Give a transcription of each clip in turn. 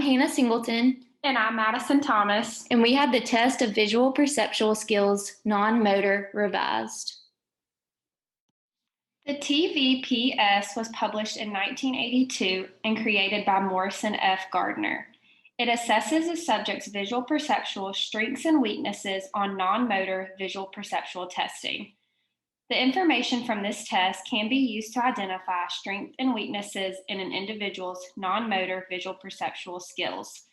Hannah Singleton, And I'm Madison Thomas. and we have the test of visual perceptual skills, non-motor, revised. The TVPS was published in 1982 and created by Morrison F. Gardner. It assesses a subject's visual perceptual strengths and weaknesses on non-motor visual perceptual testing. The information from this test can be used to identify strengths and weaknesses in an individual's non-motor visual perceptual skills.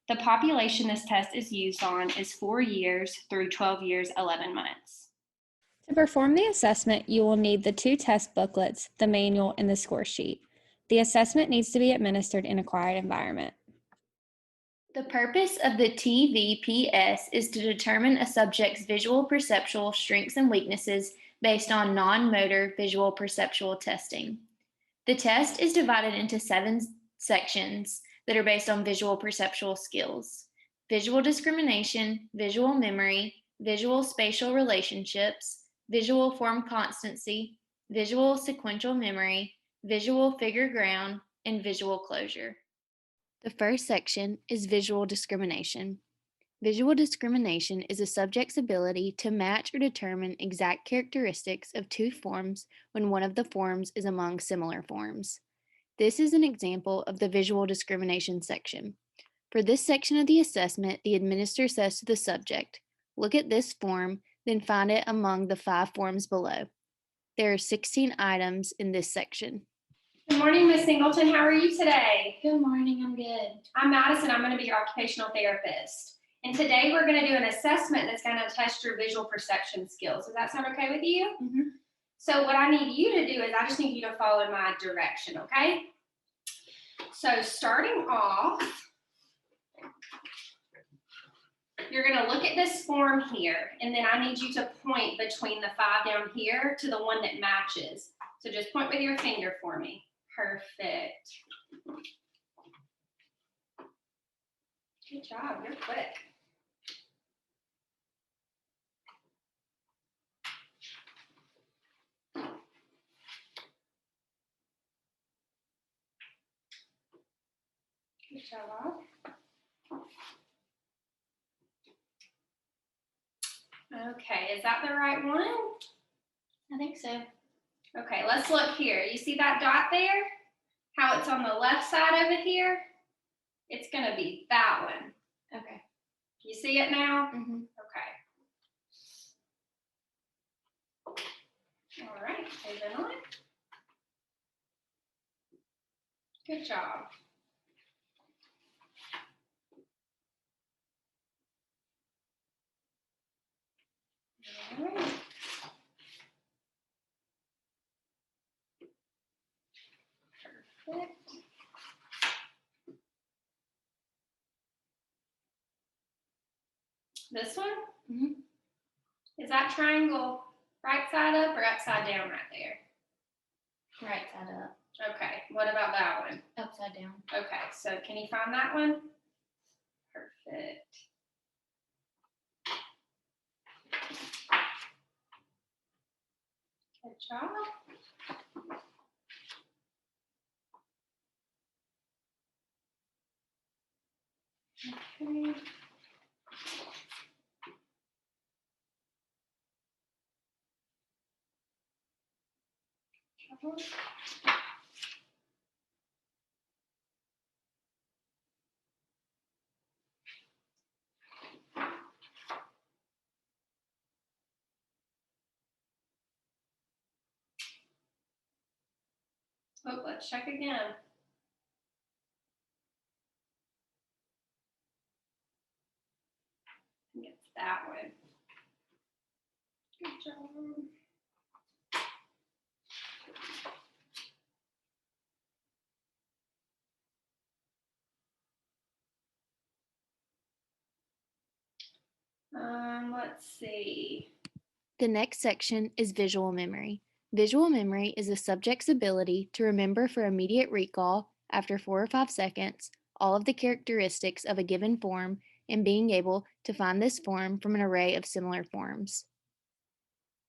The population this test is used on is 4 years through 12 years, 11 months. To perform the assessment, you will need the 2 test booklets, the manual, and the score sheet. The assessment needs to be administered in a quiet environment. The purpose of the TVPS is to determine a subject's visual perceptual strengths and weaknesses based on non-motor visual perceptual testing. The test is divided into 7 sections that are based on visual perceptual skills: visual discrimination, visual memory, visual spatial relationships, visual form constancy, visual sequential memory, visual figure ground, and visual closure. The first section is visual discrimination. Visual discrimination is a subject's ability to match or determine exact characteristics of 2 forms when one of the forms is among similar forms. This is an example of the visual discrimination section. For this section of the assessment, the administrator says to the subject, "Look at this form, then find it among the 5 forms below." There are 16 items in this section. Good morning, Ms. Singleton. How are you today? Good morning, I'm good. I'm Madison. I'm going to be your occupational therapist. And today we're going to do an assessment that's going to test your visual perception skills. Does that sound okay with you? Mm-hmm. So what I need you to do is I just need you to follow my direction, okay? So starting off, you're going to look at this form here, and then I need you to point between the 5 down here to the one that matches. So just point with your finger for me. Perfect. Good job, you're quick. Good job. Okay, is that the right one? I think so. Okay, let's look here. You see that dot there? How it's on the left side over here? It's going to be that one. Okay. You see it now? Mm-hmm. Okay. All right, moving on. Good job. All right. Perfect. This one? Mm-hmm. Is that triangle right side up or upside down right there? Right side up. Okay, what about that one? Upside down. Okay, so can you find that one? Perfect. Good job. Okay. Oh, let's check again. I think it's that one. Good job. Let's see. The next section is visual memory. Visual memory is a subject's ability to remember for immediate recall, after 4 or 5 seconds, all of the characteristics of a given form and being able to find this form from an array of similar forms.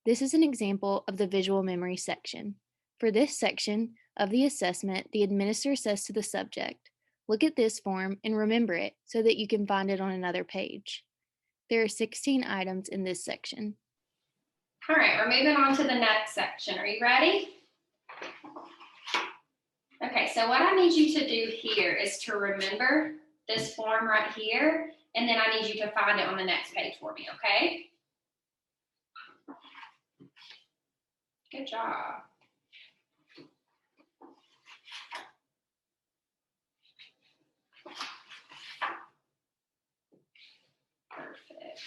This is an example of the visual memory section. For this section of the assessment, the administrator says to the subject, Look at this form and remember it so that you can find it on another page. There are 16 items in this section. All right, we're moving on to the next section. Are you ready? Okay, so what I need you to do here is to remember this form right here, and then I need you to find it on the next page for me, okay? Good job. Perfect.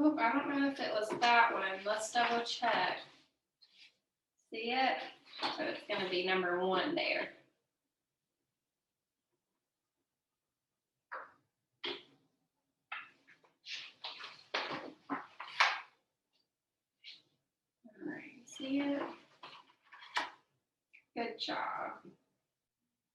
Oh, I don't know if it was that one. Let's double check. See it? So it's going to be number 1 there. All right, see it? Good job.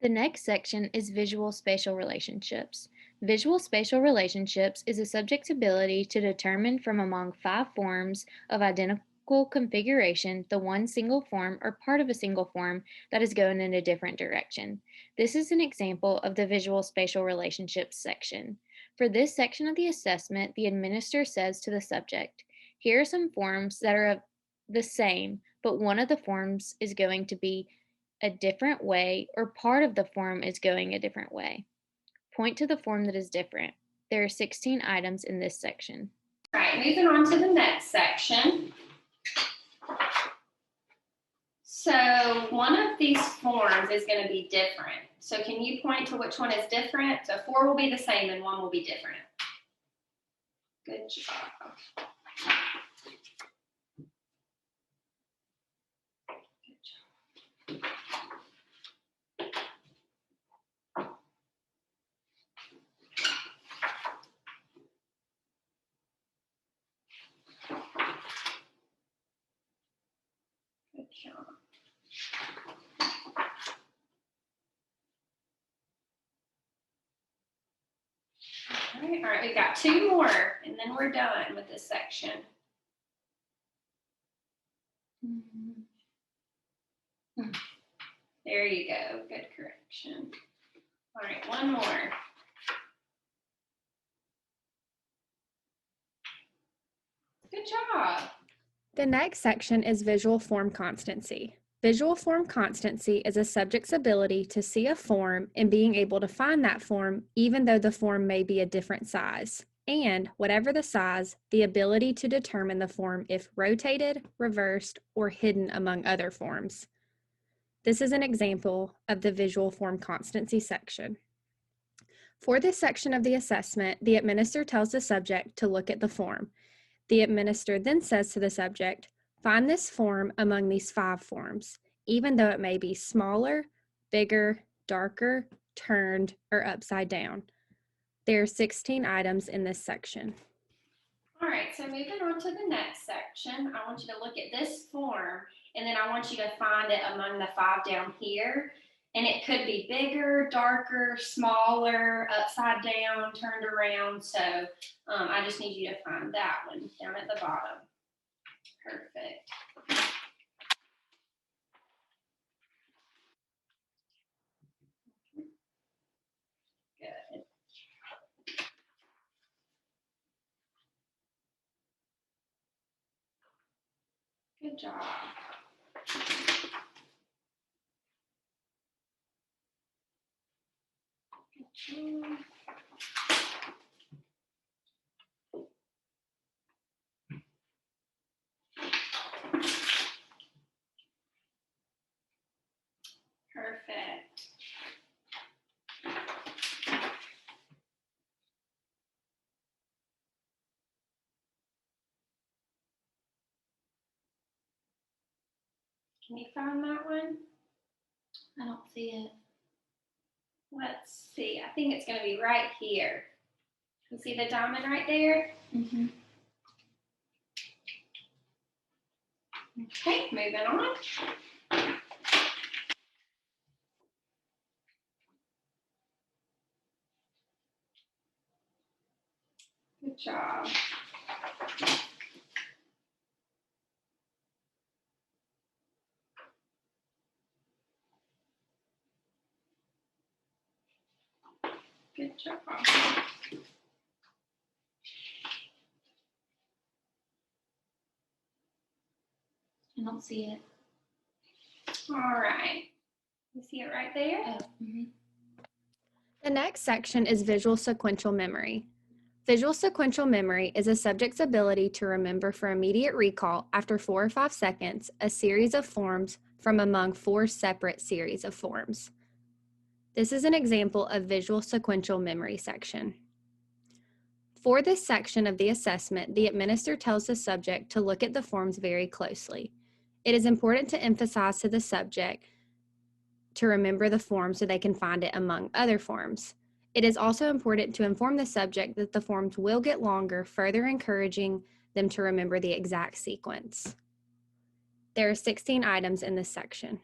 The next section is visual spatial relationships. Visual spatial relationships is a subject's ability to determine from among 5 forms of identical configuration the one single form or part of a single form that is going in a different direction. This is an example of the visual spatial relationships section. For this section of the assessment, the administrator says to the subject, here are some forms that are the same, but one of the forms is going to be a different way or part of the form is going a different way. Point to the form that is different. There are 16 items in this section. All right, moving on to the next section. So one of these forms is going to be different. So can you point to which one is different? So 4 will be the same and 1 will be different. Good job. Good job. All right, we've got 2 more, and then we're done with this section. There you go, good correction. All right, 1 more. Good job. The next section is visual form constancy. Visual form constancy is a subject's ability to see a form and being able to find that form even though the form may be a different size, and whatever the size, the ability to determine the form if rotated, reversed, or hidden among other forms. This is an example of the visual form constancy section. For this section of the assessment, the administrator tells the subject to look at the form. The administrator then says to the subject, find this form among these 5 forms, even though it may be smaller, bigger, darker, turned, or upside down. There are 16 items in this section. All right, so moving on to the next section, I want you to look at this form, and then I want you to find it among the 5 down here. And it could be bigger, darker, smaller, upside down, turned around. So I just need you to find that one down at the bottom. Perfect. Good. Good job. Good job. Perfect. Can you find that one? I don't see it. Let's see. I think it's going to be right here. You see the diamond right there? Mm-hmm. Okay, moving on. Good job. Good job. I don't see it. All right. You see it right there? Oh, mm-hmm. The next section is visual sequential memory. Visual sequential memory is a subject's ability to remember for immediate recall after 4 or 5 seconds a series of forms from among 4 separate series of forms. This is an example of visual sequential memory section. For this section of the assessment, the administrator tells the subject to look at the forms very closely. It is important to emphasize to the subject to remember the form so they can find it among other forms. It is also important to inform the subject that the forms will get longer, further encouraging them to remember the exact sequence. There are 16 items in this section.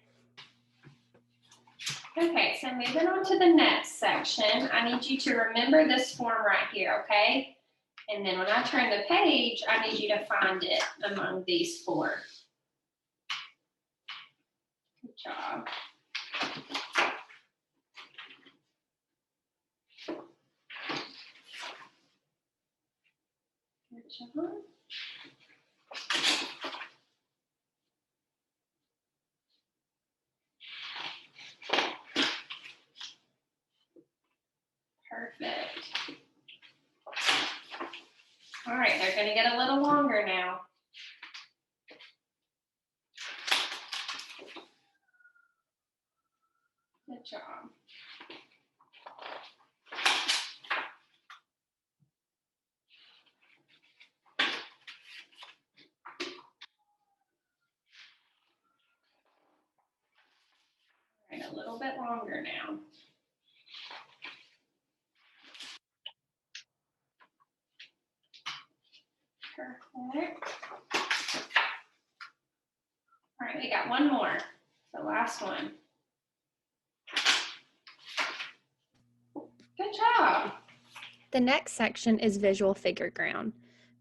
Okay, so moving on to the next section, I need you to remember this form right here, okay? And then when I turn the page, I need you to find it among these 4. Good job. Good job. Perfect. All right, they're going to get a little longer now. Good job. All right, a little bit longer now. Perfect. All right, we got one more. The last one. Good job. The next section is visual figure ground.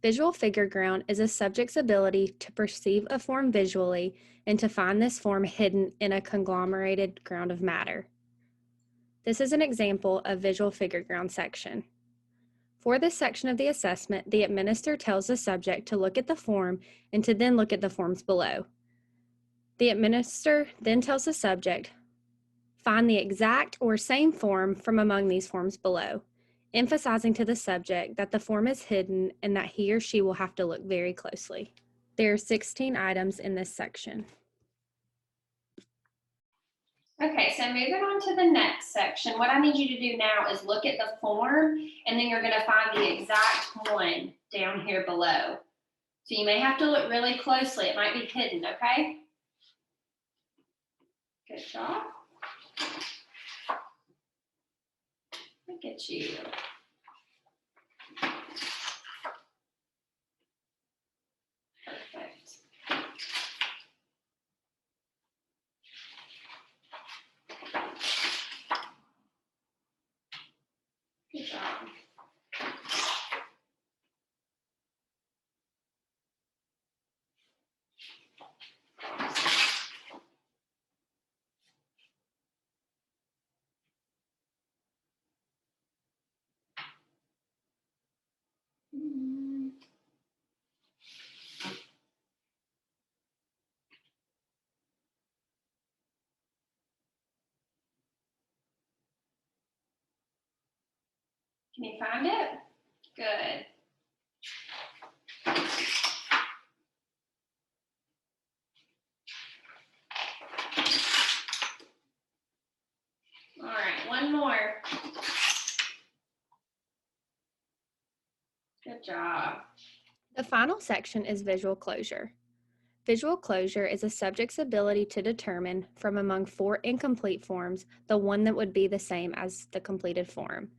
Visual figure ground is a subject's ability to perceive a form visually and to find this form hidden in a conglomerated ground of matter. This is an example of visual figure ground section. For this section of the assessment, the administrator tells the subject to look at the form and to then look at the forms below. The administrator then tells the subject, find the exact or same form from among these forms below, emphasizing to the subject that the form is hidden and that he or she will have to look very closely. There are 16 items in this section. Okay, so moving on to the next section, what I need you to do now is look at the form, and then you're going to find the exact one down here below. So you may have to look really closely. It might be hidden, okay? Good job. Look at you. Perfect. Good job. Can you find it? Good. All right, one more. Good job. The final section is visual closure. Visual closure is a subject's ability to determine from among 4 incomplete forms the one that would be the same as the completed form.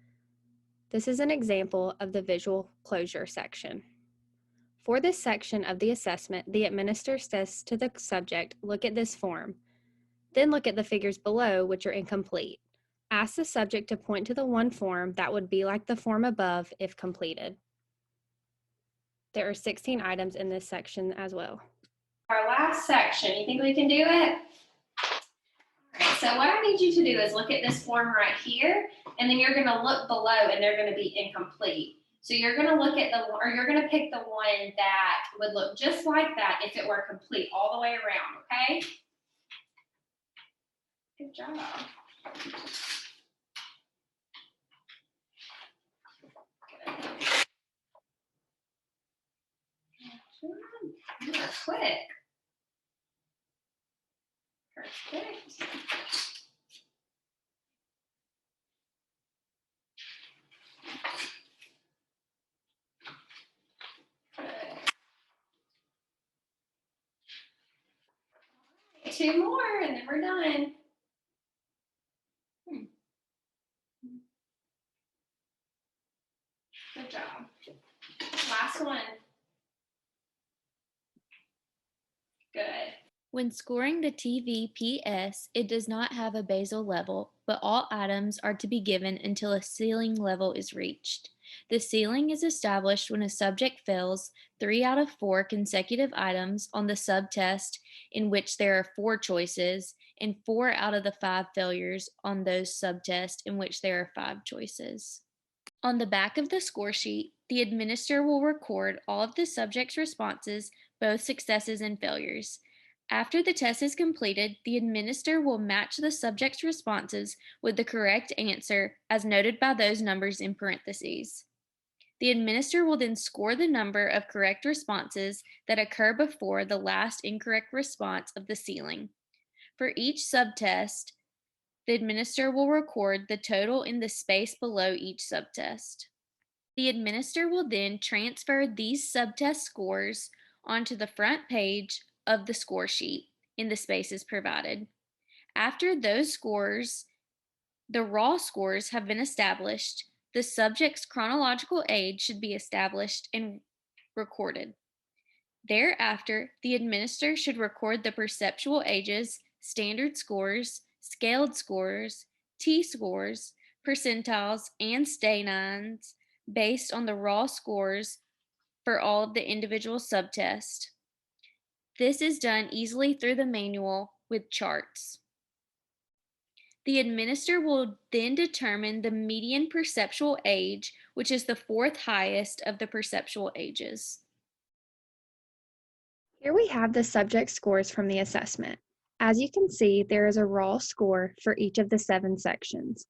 This is an example of the visual closure section. For this section of the assessment, the administrator says to the subject, look at this form. Then look at the figures below, which are incomplete. Ask the subject to point to the one form that would be like the form above if completed. There are 16 items in this section as well. Our last section, you think we can do it? All right, so what I need you to do is look at this form right here, and then you're gonna look below and they're gonna be incomplete. So you're gonna look at you're gonna pick the one that would look just like that if it were complete all the way around, okay? Good job. You are quick. Perfect. Good. Two more and then we're done. Good job. Last one. Good. When scoring the TVPS, it does not have a basal level, but all items are to be given until a ceiling level is reached. The ceiling is established when a subject fails 3 out of 4 consecutive items on the subtest in which there are 4 choices, and 4 out of the 5 failures on those subtests in which there are 5 choices. On the back of the score sheet, the administrator will record all of the subject's responses, both successes and failures. After the test is completed, the administrator will match the subject's responses with the correct answer as noted by those numbers in parentheses. The administrator will then score the number of correct responses that occur before the last incorrect response of the ceiling. For each subtest, the administrator will record the total in the space below each subtest. The administrator will then transfer these subtest scores onto the front page of the score sheet in the spaces provided. After those scores, the raw scores have been established, the subject's chronological age should be established and recorded. Thereafter, the administrator should record the perceptual ages, standard scores, scaled scores, T-scores, percentiles, and stanines based on the raw scores for all of the individual subtests. This is done easily through the manual with charts. The administrator will then determine the median perceptual age, which is the 4th highest of the perceptual ages. Here we have the subject scores from the assessment. As you can see, there is a raw score for each of the 7 sections.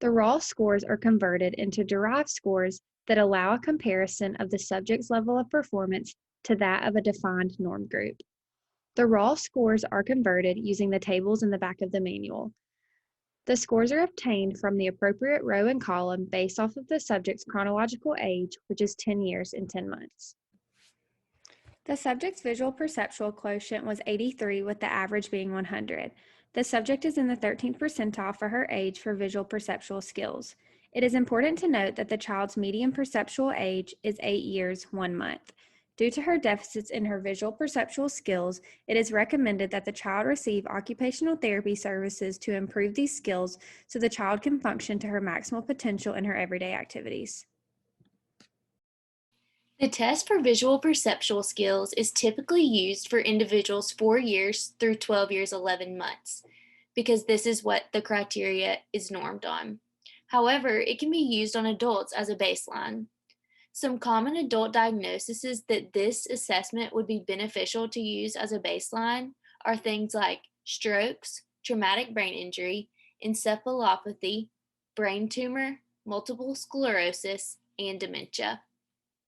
The raw scores are converted into derived scores that allow a comparison of the subject's level of performance to that of a defined norm group. The raw scores are converted using the tables in the back of the manual. The scores are obtained from the appropriate row and column based off of the subject's chronological age, which is 10 years and 10 months. The subject's visual perceptual quotient was 83, with the average being 100. The subject is in the 13th percentile for her age for visual perceptual skills. It is important to note that the child's median perceptual age is 8 years, 1 month. Due to her deficits in her visual perceptual skills, it is recommended that the child receive occupational therapy services to improve these skills so the child can function to her maximal potential in her everyday activities. The test for visual perceptual skills is typically used for individuals 4 years through 12 years 11 months, because this is what the criteria is normed on. However, it can be used on adults as a baseline. Some common adult diagnoses that this assessment would be beneficial to use as a baseline are things like strokes, traumatic brain injury, encephalopathy, brain tumor, multiple sclerosis, and dementia.